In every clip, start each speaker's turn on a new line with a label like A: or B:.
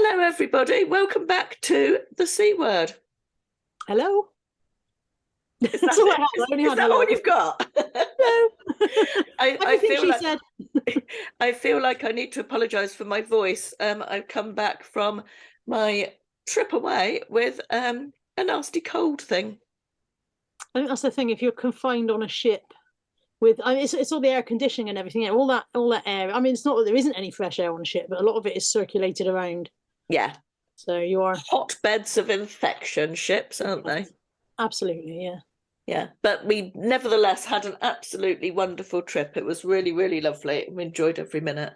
A: Hello, everybody. Welcome back to the C Word.
B: Hello.
A: Is that all you've got?
B: Hello.
A: I feel like I need to apologise for my voice. I've come back from my trip away with a nasty cold thing.
B: I think that's the thing. If you're confined on a ship with, it's all the air conditioning and everything, all that air. I mean, it's not that there isn't any fresh air on a ship, but a lot of it is circulated around.
A: Yeah.
B: So you are
A: hotbeds of infection ships, aren't they?
B: Absolutely, yeah.
A: Yeah, but we nevertheless had an absolutely wonderful trip. It was really, really lovely. We enjoyed every minute.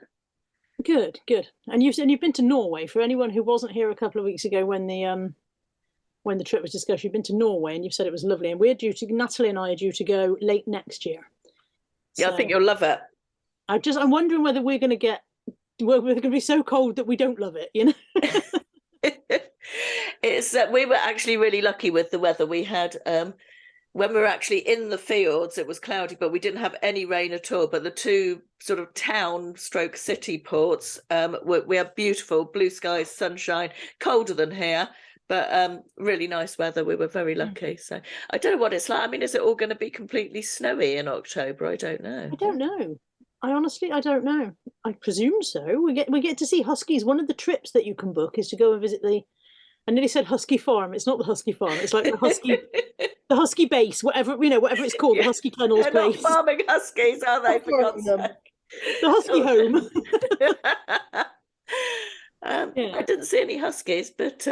B: Good. And you've been to Norway. For anyone who wasn't here a couple of weeks ago when the trip was discussed, you've been to Norway and you've said it was lovely. And Natalie and I are due to go late next year.
A: Yeah, I think you'll love it.
B: I'm wondering whether we're going to be so cold that we don't love it, you know.
A: It's we were actually really lucky with the weather we had. When we were actually in the fields, it was cloudy, but we didn't have any rain at all. But the two sort of town/city ports, we had beautiful blue skies, sunshine, colder than here, but really nice weather. We were very lucky. So I don't know what it's like. I mean, is it all going to be completely snowy in October? I don't know.
B: I don't know. I don't know. I presume so. We get to see huskies. One of the trips that you can book is to go and visit I nearly said Husky Farm. It's not the Husky Farm. It's like the Husky base, whatever it's called, the Husky Kennels
A: They're
B: place.
A: not farming huskies, are they? For God's sake.
B: The Husky home.
A: I didn't see any huskies, but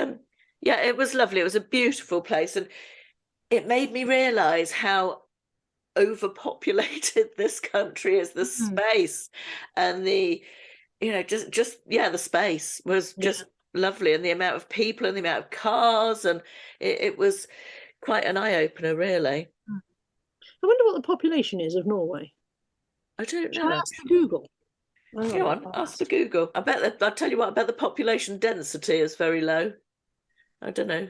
A: yeah, it was lovely. It was a beautiful place, and it made me realise how overpopulated this country is. The space and the the space was just lovely, and the amount of people and the amount of cars, and it was quite an eye-opener, really.
B: I wonder what the population is of Norway.
A: I don't know.
B: Shall I ask the Google?
A: Go on, ask the Google. I'll tell you what, I bet the population density is very low. I don't know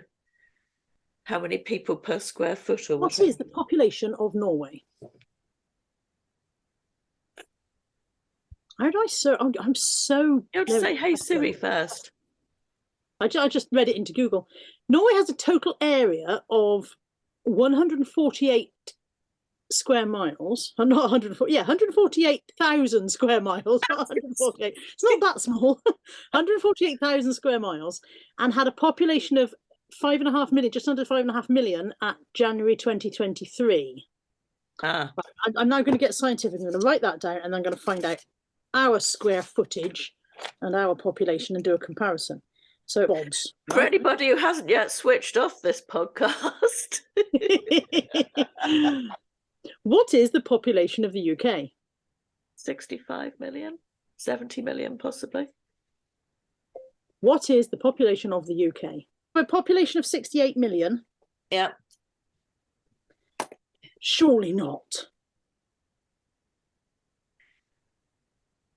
A: how many people per square foot or whatever.
B: What is the population of Norway? How do I search? I'm so...
A: You have to say, hey Siri first.
B: I just read it into Google. Norway has a total area of 148 square miles. Not 140, 148,000 square miles. Not 148. It's not that small. 148,000 square miles, and had a population of 5.5 million, just under 5.5 million at January 2023. I'm now going to get scientific. I'm going to write that down, and I'm going to find out our square footage and our population and do a comparison. So odds.
A: For anybody who hasn't yet switched off this podcast.
B: What is the population of the UK?
A: 65 million, 70 million possibly.
B: What is the population of the UK? A population of 68 million?
A: Yeah.
B: Surely not.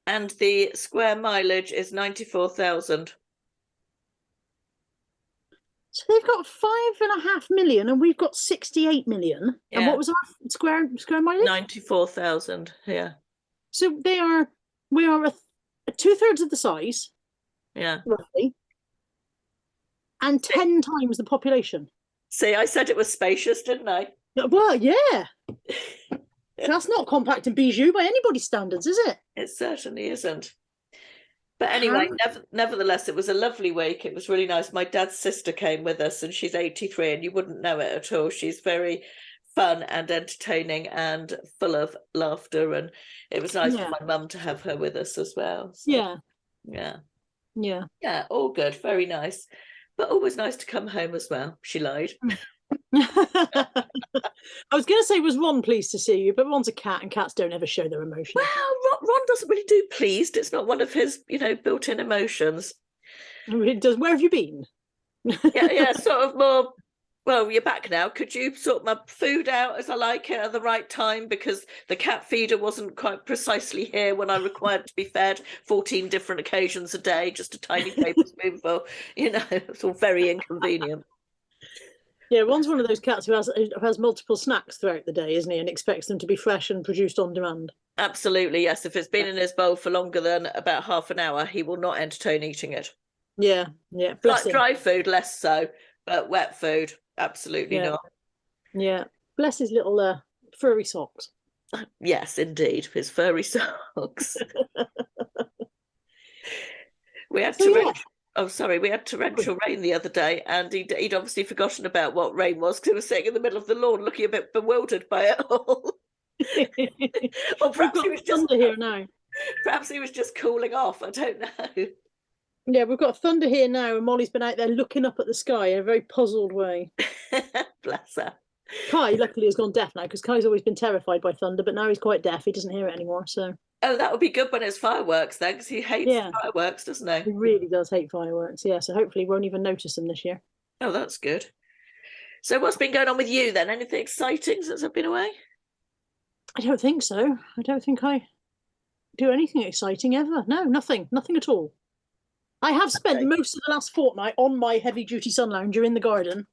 A: And the square mileage is 94,000.
B: So they've got 5.5 million, and we've got 68 million. Yeah. And what was our square mileage?
A: 94,000. Yeah.
B: So we are 2/3 of the size.
A: Yeah.
B: Roughly. And 10 times the population.
A: See, I said it was spacious, didn't I?
B: Well, yeah. That's not compact and bijou by anybody's standards, is it?
A: It certainly isn't. But anyway, nevertheless, it was a lovely week. It was really nice. My dad's sister came with us, and she's 83, and you wouldn't know it at all. She's very fun and entertaining and full of laughter, and it was nice for my mum to have her with us as well. So, yeah, all good, very nice, but always nice to come home as well. She lied.
B: I was going to say, was Ron pleased to see you, but Ron's a cat, and cats don't ever show their emotions.
A: Well, Ron doesn't really do pleased. It's not one of his, built-in emotions.
B: It does. Where have you been?
A: yeah, sort of more. Well, you're back now. Could you sort my food out as I like it at the right time? Because the cat feeder wasn't quite precisely here when I required to be fed 14 different occasions a day, just a tiny tablespoonful. It's all very inconvenient.
B: Yeah, Ron's one of those cats who has multiple snacks throughout the day, isn't he? And expects them to be fresh and produced on demand.
A: Absolutely, yes. If it's been in his bowl for longer than about half an hour, he will not entertain eating it.
B: Yeah, yeah. Bless
A: Like
B: him.
A: dry food, less so, but wet food, absolutely
B: Yeah,
A: not.
B: yeah. Bless his little furry socks.
A: Yes, indeed, his furry socks. We had
B: So yeah,
A: we had torrential rain the other day, and he'd obviously forgotten about what rain was because he was sitting in the middle of the lawn looking a bit bewildered by it all. Or
B: we've
A: perhaps
B: got
A: he was just
B: thunder here now.
A: perhaps he was just cooling off. I don't know.
B: Yeah, we've got thunder here now, and Molly's been out there looking up at the sky in a very puzzled way.
A: Bless her.
B: Kai, luckily, has gone deaf now because Kai's always been terrified by thunder, but now he's quite deaf. He doesn't hear it anymore. So,
A: Oh, that would be good when it's fireworks then, because he hates
B: yeah,
A: fireworks, doesn't
B: he
A: he?
B: really does hate fireworks. Yeah, so hopefully, he won't even notice them this year.
A: Oh, that's good. So, what's been going on with you then? Anything exciting since I've been away?
B: I don't think so. I don't think I do anything exciting ever. No, nothing at all. I have spent
A: Okay.
B: most of the last fortnight on my heavy duty sun lounger in the garden,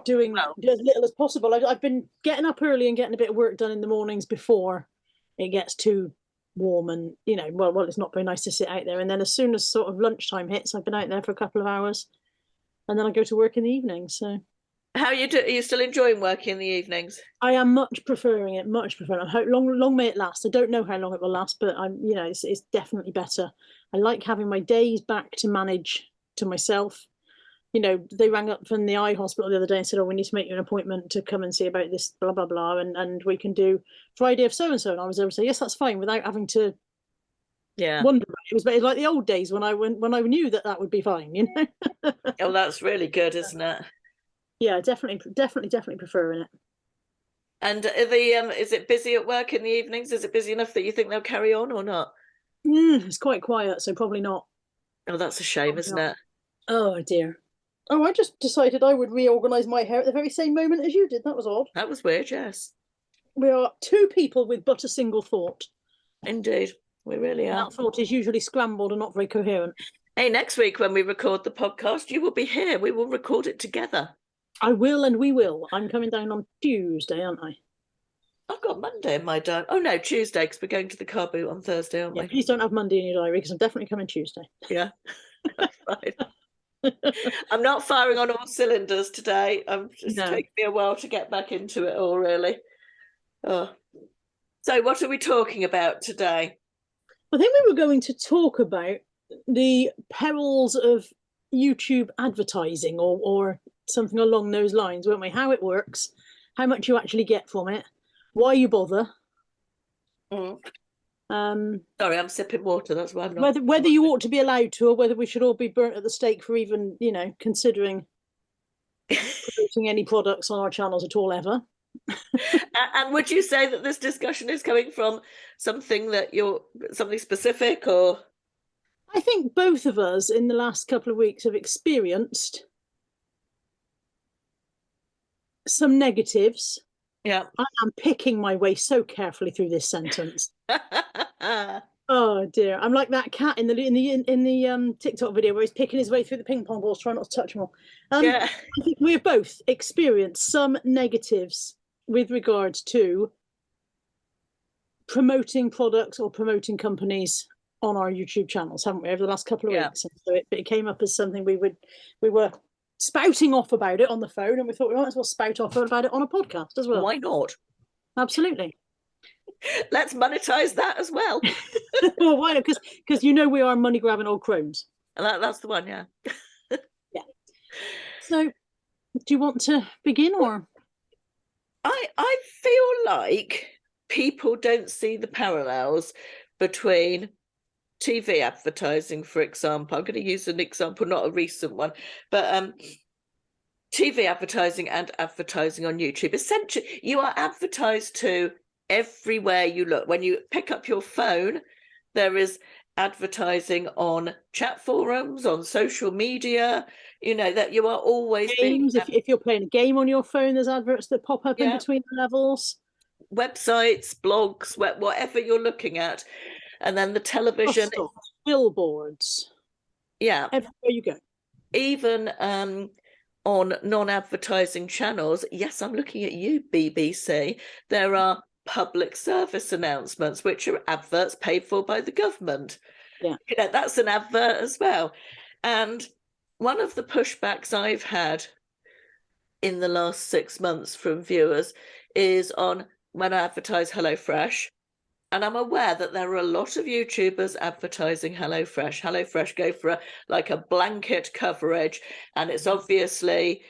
B: doing
A: Well,
B: as little as possible. I've been getting up early and getting a bit of work done in the mornings before it gets too warm, and well, it's not very nice to sit out there. And then as soon as sort of lunchtime hits, I've been out there for a couple of hours, and then I go to work in the evening. So
A: how you do? Are you still enjoying working in the evenings?
B: I am much preferring it, much preferring. I hope long may it last. I don't know how long it will last, but it's definitely better. I like having my days back to manage to myself. They rang up from the eye hospital the other day and said, "Oh, we need to make you an appointment to come and see about this, blah blah blah, and we can do Friday of so and so." And I was able to say, "Yes, that's fine," without having to
A: Yeah.
B: wonder. It was like the old days when I knew that would be fine.
A: Oh, that's really good, isn't it?
B: Yeah, definitely preferring it.
A: And is it busy at work in the evenings? Is it busy enough that you think they'll carry on or not?
B: It's quite quiet, so probably not.
A: Oh, that's a shame,
B: Probably
A: isn't
B: not.
A: it?
B: Oh dear. Oh, I just decided I would reorganize my hair at the very same moment as you did. That was odd.
A: That was weird, yes.
B: We are two people with but a single thought.
A: Indeed. We really
B: And
A: are.
B: that thought is usually scrambled and not very coherent.
A: Hey, next week when we record the podcast, you will be here. We will record it together.
B: I will and we will. I'm coming down on Tuesday, aren't I?
A: I've got Monday in my diary. Oh no, Tuesday, because we're going to the car boot on Thursday, aren't
B: Yeah,
A: we?
B: please don't have Monday in your diary because I'm definitely coming Tuesday.
A: Yeah. Fine. I'm not firing on all cylinders today. I'm just taking me a while to get back into it all, really. Oh. So what are we talking about today?
B: I think we were going to talk about the perils of YouTube advertising or something along those lines, weren't we? How it works, how much you actually get from it, why you bother.
A: Sorry, I'm sipping water. That's why I'm not.
B: Whether you ought to be allowed to, or whether we should all be burnt at the stake for even considering promoting any products on our channels at all ever.
A: And would you say that this discussion is coming from something specific, or?
B: I think both of us in the last couple of weeks have experienced some negatives.
A: Yeah.
B: I am picking my way so carefully through this sentence. Oh dear, I'm like that cat in the TikTok video where he's picking his way through the ping pong balls, trying not to touch them all.
A: Yeah.
B: I think we've both experienced some negatives with regards to promoting products or promoting companies on our YouTube channels, haven't we, over the last couple of weeks? And so it came up as something we were spouting off about it on the phone, and we thought we might as well spout off about it on a podcast as well.
A: Why not?
B: Absolutely.
A: Let's monetize that as well.
B: Well, why not? Because we are money grabbing old crones.
A: That's the one, yeah.
B: Yeah. So, do you want to begin, or?
A: I feel like people don't see the parallels between TV advertising, for example. I'm going to use an example, not a recent one, but TV advertising and advertising on YouTube. Essentially, you are advertised to everywhere you look. When you pick up your phone, there is advertising on chat forums, on social media, that you are always
B: games. If you're playing a game on your phone, there's adverts that pop up in between the levels.
A: Websites, blogs, whatever you're looking at. And then the television.
B: Billboards.
A: Yeah.
B: Everywhere you go.
A: Even on non-advertising channels, yes, I'm looking at you, BBC, there are public service announcements, which are adverts paid for by the government.
B: Yeah.
A: That's an advert as well. And one of the pushbacks I've had in the last 6 months from viewers is on when I advertise HelloFresh. And I'm aware that there are a lot of YouTubers advertising HelloFresh. HelloFresh go for a blanket coverage, and it's obviously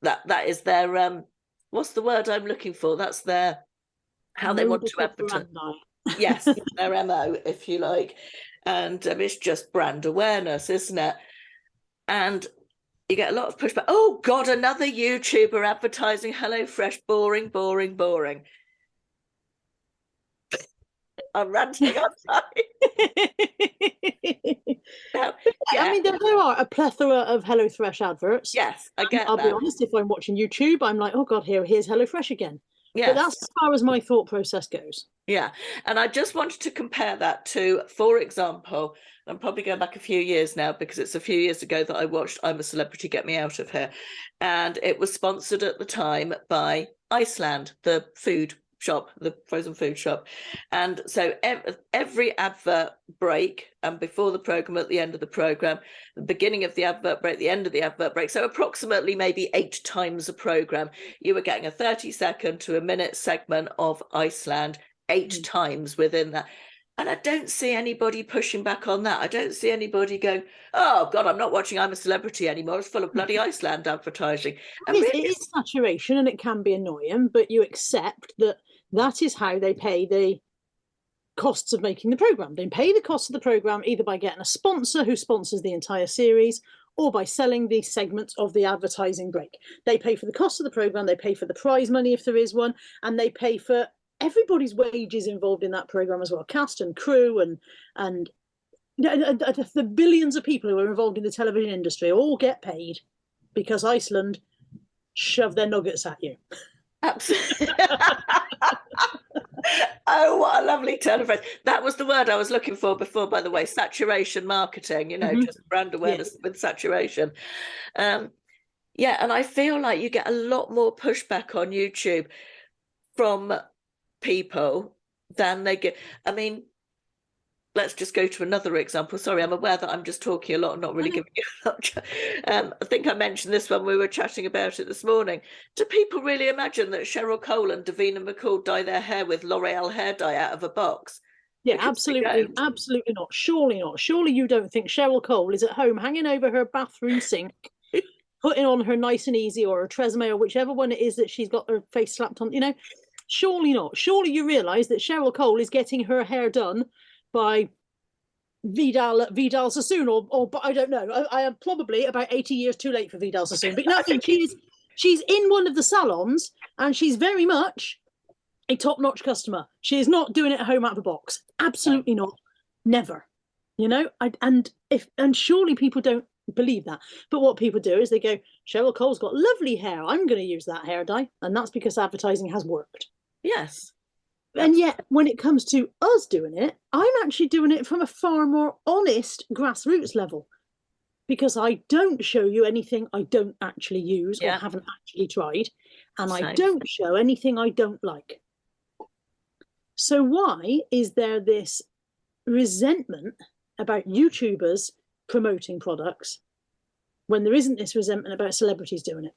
A: that is their what's the word I'm looking for? That's their how they want to advertise. Yes, their MO, if you like. And it's just brand awareness, isn't it? And you get a lot of pushback. Oh God, another YouTuber advertising HelloFresh. Boring, boring, boring. I'm ranting, aren't I? Now, yeah.
B: I mean, there are a plethora of HelloFresh adverts.
A: Yes, I get
B: I'll
A: that.
B: be honest, if I'm watching YouTube, I'm like, oh God, here's HelloFresh again.
A: Yes.
B: But that's as far as my thought process goes.
A: Yeah. And I just wanted to compare that to, for example, I'm probably going back a few years now because it's a few years ago that I watched I'm a Celebrity, Get Me Out of Here. And it was sponsored at the time by Iceland, the food shop, the frozen food shop. And so every advert break, and before the program, at the end of the program, the beginning of the advert break, the end of the advert break, so approximately maybe 8 times a program, you were getting a 30-second to a minute segment of Iceland 8 times within that. And I don't see anybody pushing back on that. I don't see anybody going, oh God, I'm not watching I'm a Celebrity anymore. It's full of bloody Iceland advertising.
B: It is saturation, and it can be annoying, but you accept that is how they pay the costs of making the program. They pay the cost of the program either by getting a sponsor who sponsors the entire series, or by selling the segments of the advertising break. They pay for the cost of the program, they pay for the prize money if there is one, and they pay for everybody's wages involved in that program as well, cast and crew and the billions of people who are involved in the television industry all get paid because Iceland shove their nuggets at you.
A: Absolutely. Oh, what a lovely turn of phrase. That was the word I was looking for before, by the way. Saturation marketing, just brand awareness with saturation. Yeah, and I feel like you get a lot more pushback on YouTube from people than they get. I mean, let's just go to another example. Sorry, I'm aware that I'm just talking a lot and not really giving you much. I think I mentioned this when we were chatting about it this morning. Do people really imagine that Cheryl Cole and Davina McCall dye their hair with L'Oreal hair dye out of a box?
B: Yeah, absolutely, absolutely not. Surely not. Surely you don't think Cheryl Cole is at home hanging over her bathroom sink, putting on her Nice and Easy or her Tresemme or whichever one it is that she's got her face slapped on, Surely not. Surely you realise that Cheryl Cole is getting her hair done by Vidal Sassoon, or I don't know. I am probably about 80 years too late for Vidal Sassoon. But no, she's in one of the salons, and she's very much a top-notch customer. She is not doing it at home out of a box. Absolutely not. Never. And surely people don't believe that. But what people do is they go, Cheryl Cole's got lovely hair. I'm going to use that hair dye, and that's because advertising has worked.
A: Yes.
B: And yet, when it comes to us doing it, I'm actually doing it from a far more honest grassroots level, because I don't show you anything I don't actually use or haven't actually tried, and I don't show anything I don't like. So why is there this resentment about YouTubers promoting products when there isn't this resentment about celebrities doing it?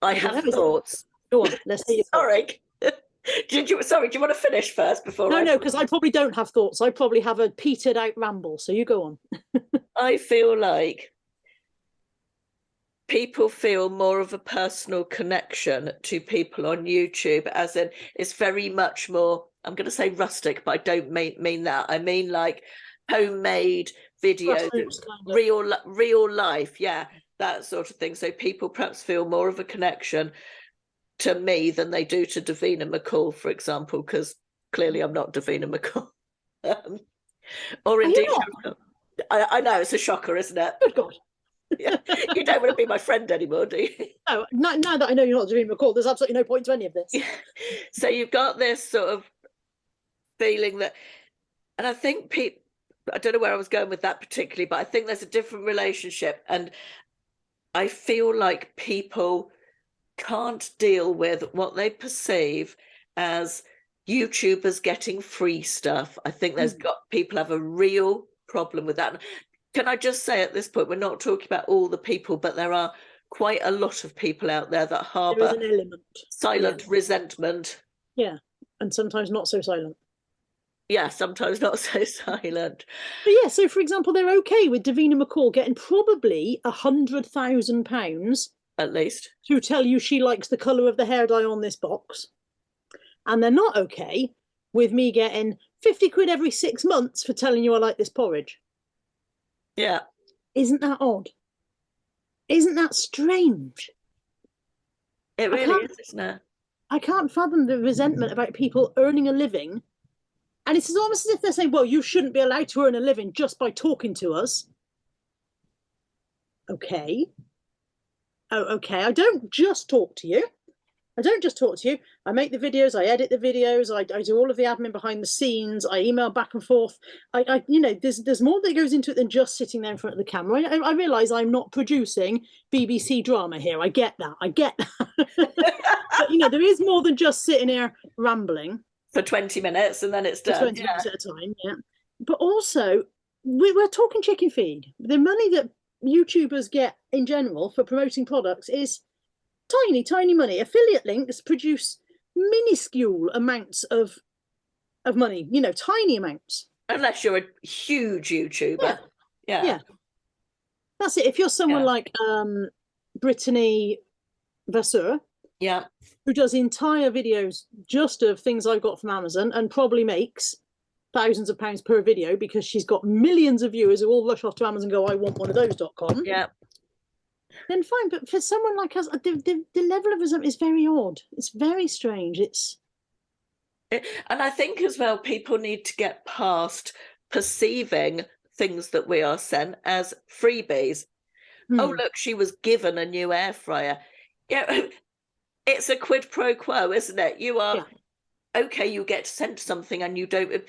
A: I have thoughts.
B: Go on, let's hear your
A: Sorry. Do you want to finish first before
B: No, because I probably don't have thoughts. I probably have a petered out ramble. So you go on.
A: I feel like people feel more of a personal connection to people on YouTube, as in it's very much more, I'm going to say rustic, but I don't mean that. I mean like homemade videos, real life, that sort of thing. So people perhaps feel more of a connection to me than they do to Davina McCall, for example, because clearly I'm not Davina McCall. Or indeed, I know it's a shocker, isn't it?
B: Good God.
A: Yeah. You don't want to be my friend anymore, do you?
B: No, now that I know you're not Davina McCall, there's absolutely no point to any of this.
A: Yeah. So you've got this sort of feeling that, and I think people, I don't know where I was going with that particularly, but I think there's a different relationship, and I feel like people can't deal with what they perceive as YouTubers getting free stuff. I think people have a real problem with that. Can I just say at this point, we're not talking about all the people, but there are quite a lot of people out there that
B: There is
A: harbour
B: an element.
A: silent resentment.
B: Yeah, and sometimes not so silent.
A: Yeah, sometimes not so silent.
B: But yeah, so for example, they're okay with Davina McCall getting probably £100,000
A: At least.
B: to tell you she likes the colour of the hair dye on this box. And they're not okay with me getting 50 quid every 6 months for telling you I like this porridge.
A: Yeah.
B: Isn't that odd? Isn't that strange?
A: It really is, isn't it?
B: I can't fathom the resentment about people earning a living. And it's almost as if they're saying, well, you shouldn't be allowed to earn a living just by talking to us. Okay. Oh, okay. I don't just talk to you. I make the videos, I edit the videos, I do all of the admin behind the scenes, I email back and forth. There's more that goes into it than just sitting there in front of the camera. I realise I'm not producing BBC drama here. I get that. But there is more than just sitting here rambling
A: for 20 minutes and then it's done.
B: 20 minutes at a time, yeah. But also, we're talking chicken feed. The money that YouTubers get in general for promoting products is tiny money. Affiliate links produce minuscule amounts of money, tiny amounts.
A: Unless you're a huge YouTuber. Yeah.
B: That's it. If you're someone like Brittany Vasseur, who does entire videos just of things I've got from Amazon and probably makes thousands of pounds per video because she's got millions of viewers who all rush off to Amazon and go, I want one of those.com.
A: Yeah.
B: Then fine, but for someone like us, the level of resentment is very odd. It's very strange.
A: And I think as well, people need to get past perceiving things that we are sent as freebies. Oh, look, she was given a new air fryer. Yeah, it's a quid pro quo, isn't it? You are okay. You get sent something, and you don't.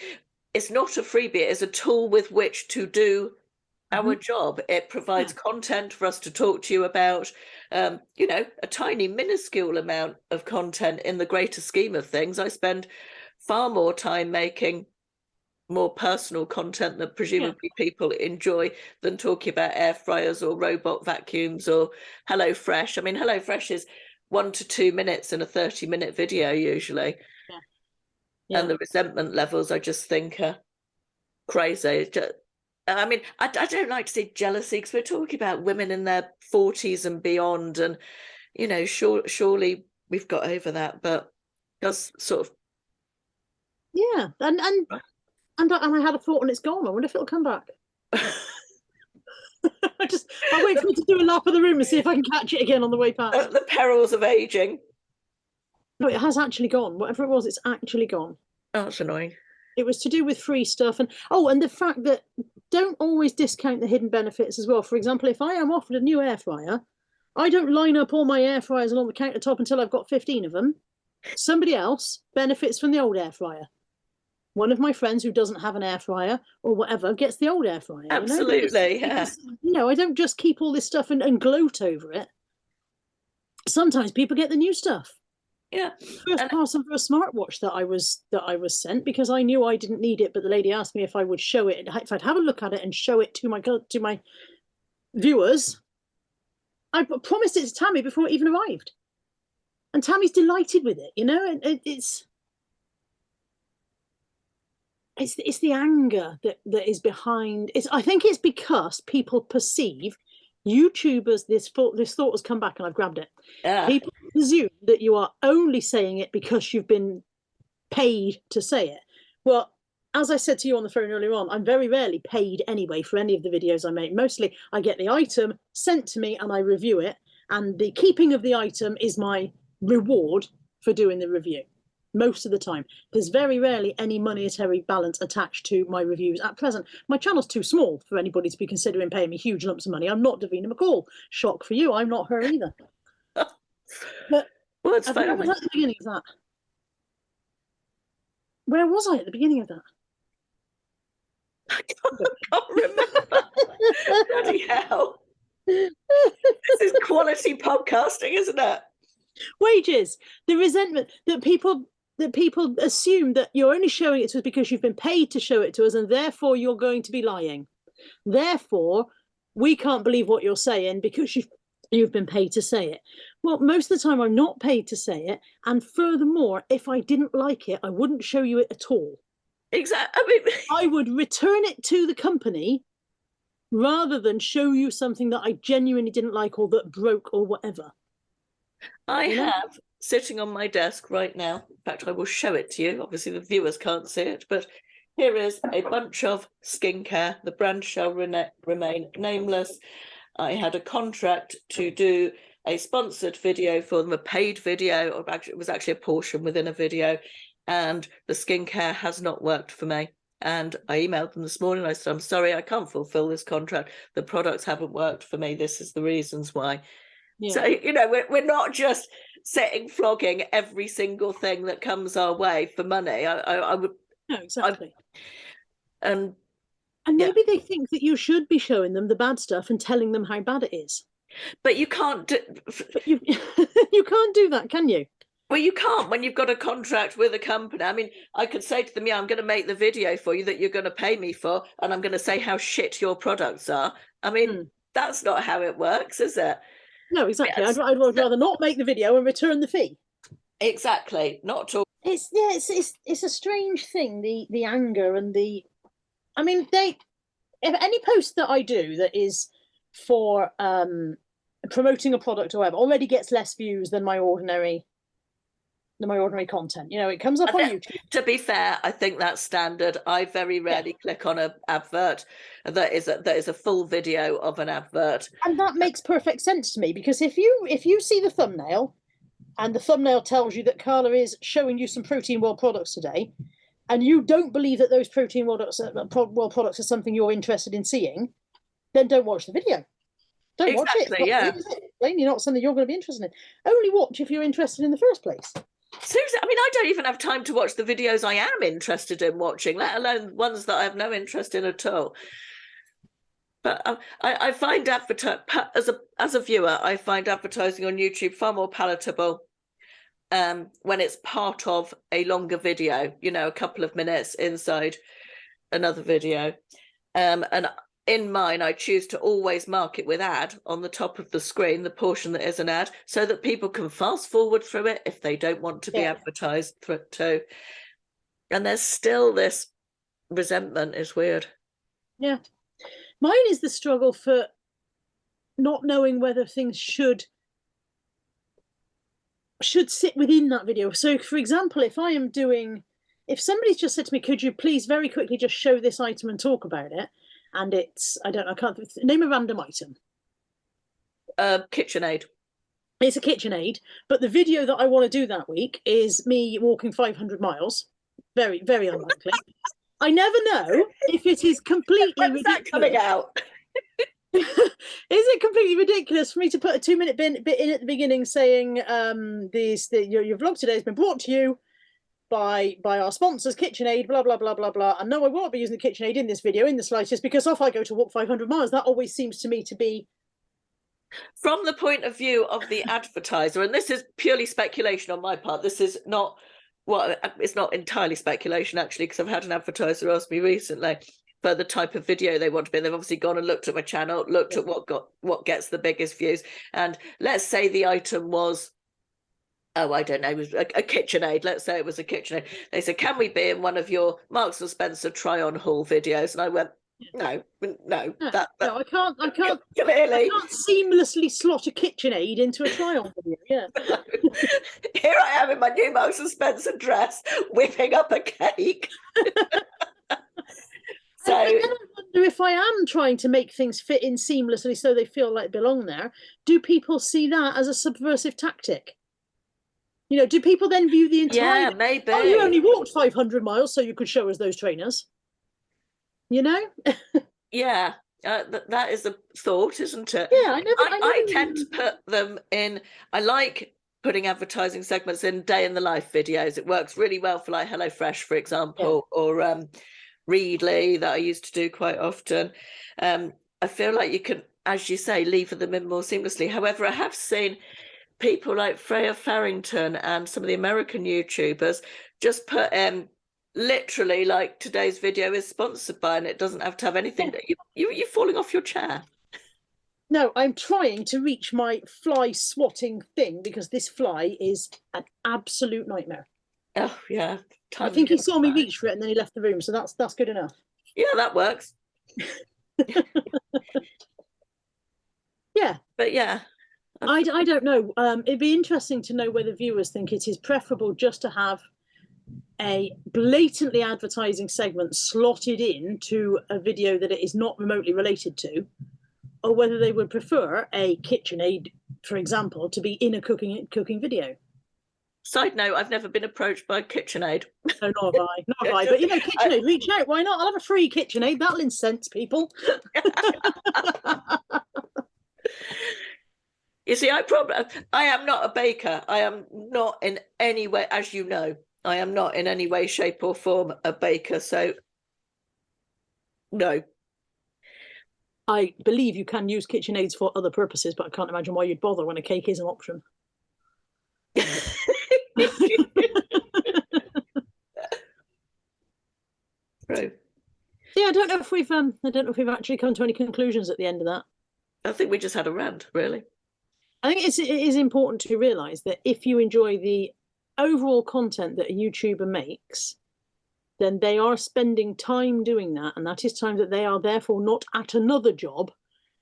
A: It's not a freebie. It's a tool with which to do our job. It provides content for us to talk to you about, a tiny minuscule amount of content in the greater scheme of things. I spend far more time making more personal content that presumably people enjoy than talking about air fryers or robot vacuums or HelloFresh. I mean, HelloFresh is 1 to 2 minutes in a 30-minute video usually. And the resentment levels, I just think, are crazy. I mean, I don't like to say jealousy because we're talking about women in their 40s and beyond, and surely we've got over that, but does sort of
B: and I had a thought and it's gone. I wonder if it'll come back. I'll wait for me to do a lap of the room and see if I can catch it again on the way past.
A: The perils of aging.
B: No, it has actually gone. Whatever it was, it's actually gone.
A: Oh, that's annoying.
B: It was to do with free stuff and the fact that don't always discount the hidden benefits as well. For example, if I am offered a new air fryer, I don't line up all my air fryers along the countertop until I've got 15 of them. Somebody else benefits from the old air fryer. One of my friends who doesn't have an air fryer or whatever gets the old air fryer.
A: Absolutely,
B: because, I don't just keep all this stuff and gloat over it. Sometimes people get the new stuff.
A: Yeah.
B: First parcel for a smartwatch that I was sent because I knew I didn't need it, but the lady asked me if I would show it, if I'd have a look at it and show it to my viewers. I promised it to Tammy before it even arrived, and Tammy's delighted with it. It's the anger that is behind. I think it's because people perceive YouTubers. This thought has come back, and I've grabbed it. People presume that you are only saying it because you've been paid to say it. Well, as I said to you on the phone earlier on, I'm very rarely paid anyway for any of the videos I make. Mostly I get the item sent to me and I review it, and the keeping of the item is my reward for doing the review. Most of the time. There's very rarely any monetary balance attached to my reviews at present. My channel's too small for anybody to be considering paying me huge lumps of money. I'm not Davina McCall. Shock for you, I'm not her either. But
A: well, it's
B: where was I at the beginning of that? Where was I at the beginning of that?
A: I can't remember. Bloody hell. This is quality podcasting, isn't it?
B: Wages. The resentment that people assume that you're only showing it to us because you've been paid to show it to us, and therefore you're going to be lying. Therefore, we can't believe what you're saying because you've been paid to say it. Well, most of the time I'm not paid to say it. And furthermore, if I didn't like it, I wouldn't show you it at all.
A: Exactly. I mean,
B: I would return it to the company rather than show you something that I genuinely didn't like or that broke or whatever.
A: I have sitting on my desk right now. In fact, I will show it to you. Obviously, the viewers can't see it, but here is a bunch of skincare. The brand shall remain nameless. I had a contract to do a sponsored video for them, a paid video, or actually, it was actually a portion within a video, and the skincare has not worked for me. And I emailed them this morning. I said, I'm sorry, I can't fulfill this contract. The products haven't worked for me. This is the reasons why. Yeah. So, you know, we're not just sitting flogging every single thing that comes our way for money. I would.
B: No, exactly.
A: And
B: maybe they think that you should be showing them the bad stuff and telling them how bad it is.
A: But you can't do.
B: But you can't do that, can you?
A: Well, you can't when you've got a contract with a company. I mean, I could say to them, yeah, I'm going to make the video for you that you're going to pay me for, and I'm going to say how shit your products are. I mean, that's not how it works, is it?
B: No, exactly. I'd rather not make the video and return the fee.
A: Exactly. Not at all.
B: It's a strange thing, the anger and the. I mean, if any post that I do that is for promoting a product or whatever already gets less views than my ordinary content. You know, it comes up on YouTube.
A: To be fair, I think that's standard. I very rarely click on an advert that is a full video of an advert.
B: And that makes perfect sense to me, because if you see the thumbnail and the thumbnail tells you that Carla is showing you some Protein World products today, and you don't believe that those Protein World products are something you're interested in seeing, then don't watch the video. Don't watch it.
A: Yeah.
B: Plainly not something you're going to be interested in. Only watch if you're interested in the first place.
A: Seriously, I mean, I don't even have time to watch the videos I am interested in watching, let alone ones that I have no interest in at all. But I find as a viewer, I find advertising on YouTube far more palatable when it's part of a longer video, you know, a couple of minutes inside another video. And in mine, I choose to always mark it with ad on the top of the screen, the portion that is an ad, so that people can fast forward through it if they don't want to be advertised through it too. And there's still this resentment. It's weird.
B: Yeah. Mine is the struggle for not knowing whether things should sit within that video. So, for example, if somebody's just said to me, could you please very quickly just show this item and talk about it? And it's, I can't name a random item.
A: KitchenAid.
B: It's a KitchenAid, but the video that I want to do that week is me walking 500 miles. Very, very unlikely. I never know if it is completely ridiculous.
A: That coming out?
B: Is it completely ridiculous for me to put a 2-minute bit in at the beginning saying your vlog today has been brought to you by our sponsors, KitchenAid, blah, blah, blah, blah, blah. And no, I won't be using the KitchenAid in this video in the slightest, because if I go to walk 500 miles, that always seems to me to be...
A: From the point of view of the advertiser, and this is purely speculation on my part, this is not... Well, it's not entirely speculation, actually, because I've had an advertiser ask me recently for the type of video they want to be. They've obviously gone and looked at my channel, looked at what gets the biggest views. And let's say the item was... Oh, I don't know, it was a KitchenAid. Let's say it was a KitchenAid. They said, can we be in one of your Marks & Spencer try-on haul videos? And I went, no, I
B: can't.
A: Clearly.
B: I can't seamlessly slot a KitchenAid into a try-on video, yeah.
A: Here I am in my new Marks & Spencer dress, whipping up a cake. So
B: I wonder if I am trying to make things fit in seamlessly so they feel like they belong there. Do people see that as a subversive tactic? You know, do people then view the entire...
A: Yeah, maybe.
B: Oh, you only walked 500 miles, so you could show us those trainers. You know?
A: Yeah, that is a thought, isn't it?
B: Yeah,
A: I tend to put them in... I like putting advertising segments in day in the life videos. It works really well for like HelloFresh, for example, or Readly, that I used to do quite often. I feel like you can, as you say, lever them in more seamlessly. However, I have seen people like Freya Farrington and some of the American YouTubers just put literally, like today's video is sponsored by, and it doesn't have to have anything that you're falling off your chair.
B: No, I'm trying to reach my fly swatting thing because this fly is an absolute nightmare.
A: Oh yeah.
B: I think he saw me reach for it and then he left the room, so that's good enough.
A: Yeah, that works.
B: Yeah.
A: But yeah.
B: I don't know. It'd be interesting to know whether viewers think it is preferable just to have a blatantly advertising segment slotted into a video that it is not remotely related to, or whether they would prefer a KitchenAid, for example, to be in a cooking video.
A: Side note, I've never been approached by KitchenAid.
B: No, nor have I. Nor have I. But, you know, KitchenAid, reach out. Why not? I'll have a free KitchenAid. That'll incense people.
A: You see, I am not a baker. I am not in any way, as you know, I am not in any way, shape or form a baker. So, no.
B: I believe you can use KitchenAids for other purposes, but I can't imagine why you'd bother when a cake is an option.
A: True.
B: Yeah, I don't know if we've actually come to any conclusions at the end of that.
A: I think we just had a rant, really.
B: I think it is important to realise that if you enjoy the overall content that a YouTuber makes, then they are spending time doing that, and that is time that they are therefore not at another job,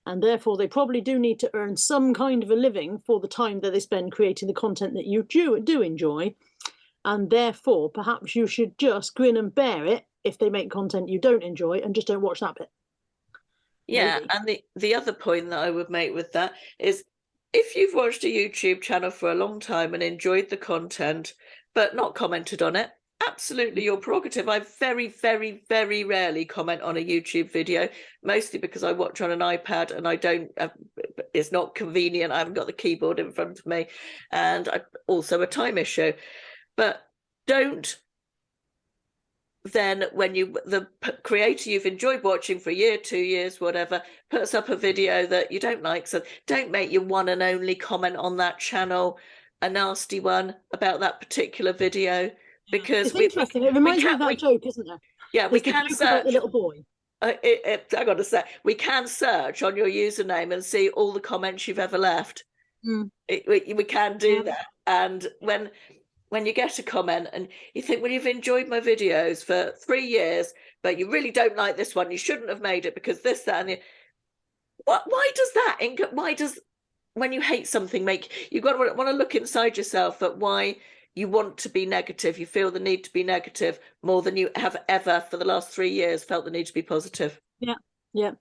B: and therefore they probably do need to earn some kind of a living for the time that they spend creating the content that you do enjoy, and therefore perhaps you should just grin and bear it if they make content you don't enjoy and just don't watch that bit.
A: Yeah, maybe. And the other point that I would make with that is, if you've watched a YouTube channel for a long time and enjoyed the content but not commented on it, absolutely your prerogative. I very, very, very rarely comment on a YouTube video, mostly because I watch on an iPad and I don't, it's not convenient. I haven't got the keyboard in front of me, and also a time issue. But don't then, when the creator you've enjoyed watching for a year, 2 years, whatever, puts up a video that you don't like, so don't make your one and only comment on that channel a nasty one about that particular video, because
B: it's interesting. It reminds me of that joke, isn't it?
A: Yeah, we can search
B: the little boy.
A: I got to say, we can search on your username and see all the comments you've ever left. We can do that, and when you get a comment and you think, well, you've enjoyed my videos for 3 years, but you really don't like this one, you shouldn't have made it because this, that, and why does that? Why does, when you hate something, make you got to want to look inside yourself at why you want to be negative? You feel the need to be negative more than you have ever for the last 3 years felt the need to be positive.
B: Yeah.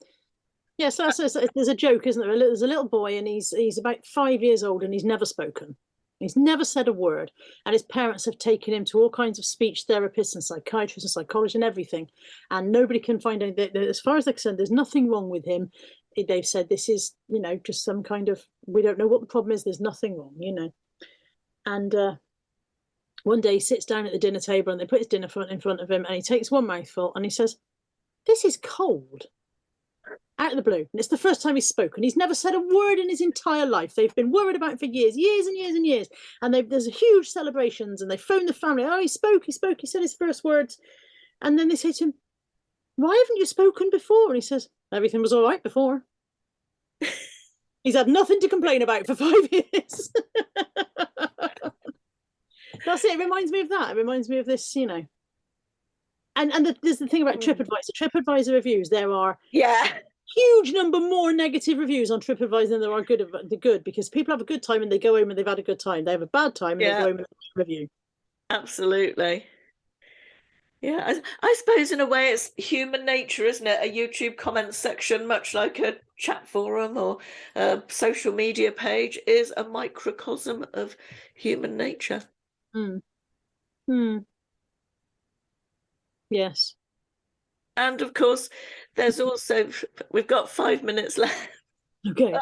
B: So there's a joke, isn't there? There's a little boy and he's about 5 years old and he's never spoken. He's never said a word, and his parents have taken him to all kinds of speech therapists and psychiatrists and psychologists and everything, and nobody can find anything. As far as they're concerned, there's nothing wrong with him. They've said this is, just some kind of, we don't know what the problem is. There's nothing wrong, And one day he sits down at the dinner table and they put his dinner in front of him, and he takes one mouthful and he says, "This is cold." Out of the blue. And it's the first time he's spoken. He's never said a word in his entire life. They've been worried about him for years and years and years. And there's huge celebrations, and they phoned the family. Oh, he spoke, he said his first words. And then they say to him, "Why haven't you spoken before?" And he says, "Everything was all right before." He's had nothing to complain about for 5 years. That's it. It reminds me of that. It reminds me of this, And there's the thing about TripAdvisor. TripAdvisor reviews, there are huge number more negative reviews on TripAdvisor than there are good, because people have a good time and they go home and they've had a good time. They have a bad time and they go home and review.
A: Absolutely. Yeah, I suppose in a way it's human nature, isn't it? A YouTube comment section, much like a chat forum or a social media page, is a microcosm of human nature.
B: Yes.
A: And of course, there's also, we've got 5 minutes left.
B: Okay.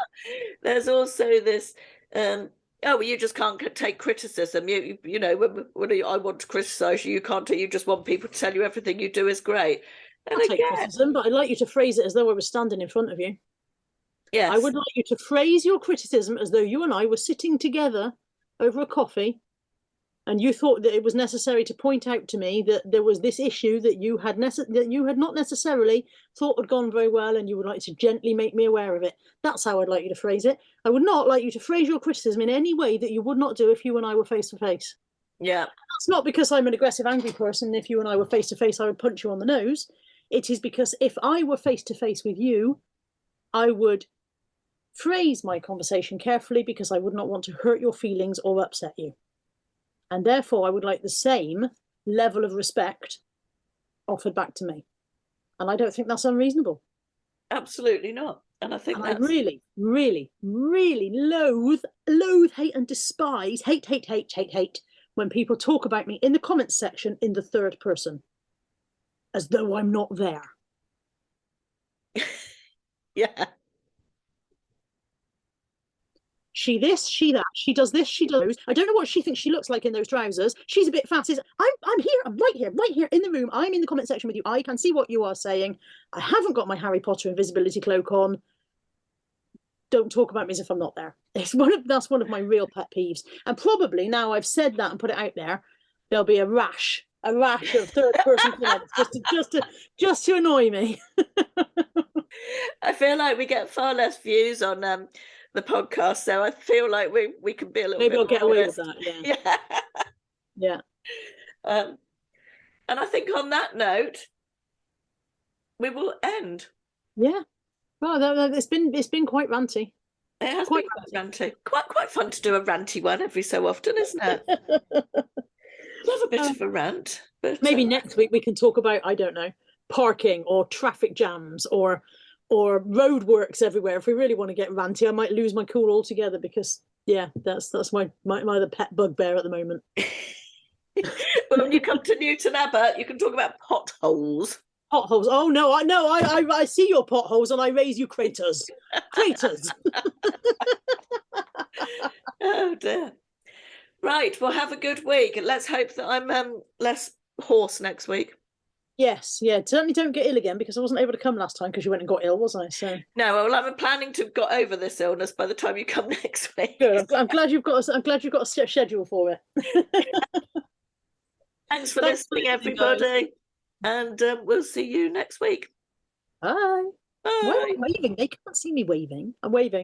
A: There's also this, you just can't take criticism. When I want to criticize you, you can't. You just want people to tell you everything you do is great. And
B: I'll take criticism, but I'd like you to phrase it as though I was standing in front of you.
A: Yes.
B: I would like you to phrase your criticism as though you and I were sitting together over a coffee, and you thought that it was necessary to point out to me that there was this issue that you had not necessarily thought had gone very well, and you would like to gently make me aware of it. That's how I'd like you to phrase it. I would not like you to phrase your criticism in any way that you would not do if you and I were face to face.
A: Yeah.
B: That's not because I'm an aggressive, angry person. If you and I were face to face, I would punch you on the nose. It is because if I were face to face with you, I would phrase my conversation carefully because I would not want to hurt your feelings or upset you. And therefore, I would like the same level of respect offered back to me. And I don't think that's unreasonable.
A: Absolutely not. And I think
B: I really, really, really loathe, hate, and despise, hate when people talk about me in the comments section in the third person, as though I'm not there.
A: Yeah.
B: She this, she that, she does this, she does those. I don't know what she thinks she looks like in those trousers. She's a bit fat. I'm here, I'm right here in the room. I'm in the comment section with you. I can see what you are saying. I haven't got my Harry Potter invisibility cloak on. Don't talk about me as if I'm not there. That's one of my real pet peeves. And probably now I've said that and put it out there, there'll be a rash of third person comments just to annoy me.
A: I feel like we get far less views on the podcast, so I feel like we can be a little
B: maybe
A: bit
B: I'll get away with that. Yeah.
A: And I think on that note, we will end.
B: Yeah. Well, it's been quite ranty.
A: It has been quite ranty. Quite fun to do a ranty one every so often, isn't it? Love a bit of a rant. But
B: maybe next week we can talk about, I don't know, parking or traffic jams or roadworks everywhere. If we really want to get ranty, I might lose my cool altogether because that's my other pet bugbear at the moment.
A: But when you come to Newton Abbot, you can talk about potholes.
B: Potholes. Oh no, I see your potholes and I raise you craters. Craters.
A: Oh dear. Right, well, have a good week. Let's hope that I'm less hoarse next week.
B: Yes, yeah. Certainly don't get ill again because I wasn't able to come last time because you went and got ill, wasn't I? So
A: no, well, I'm planning to have got over this illness by the time you come next week.
B: Good. I'm glad you've got a schedule for it.
A: Thanks for listening, everybody, and we'll see you next week.
B: Bye.
A: Bye.
B: Why am I waving? They can't see me waving. I'm waving.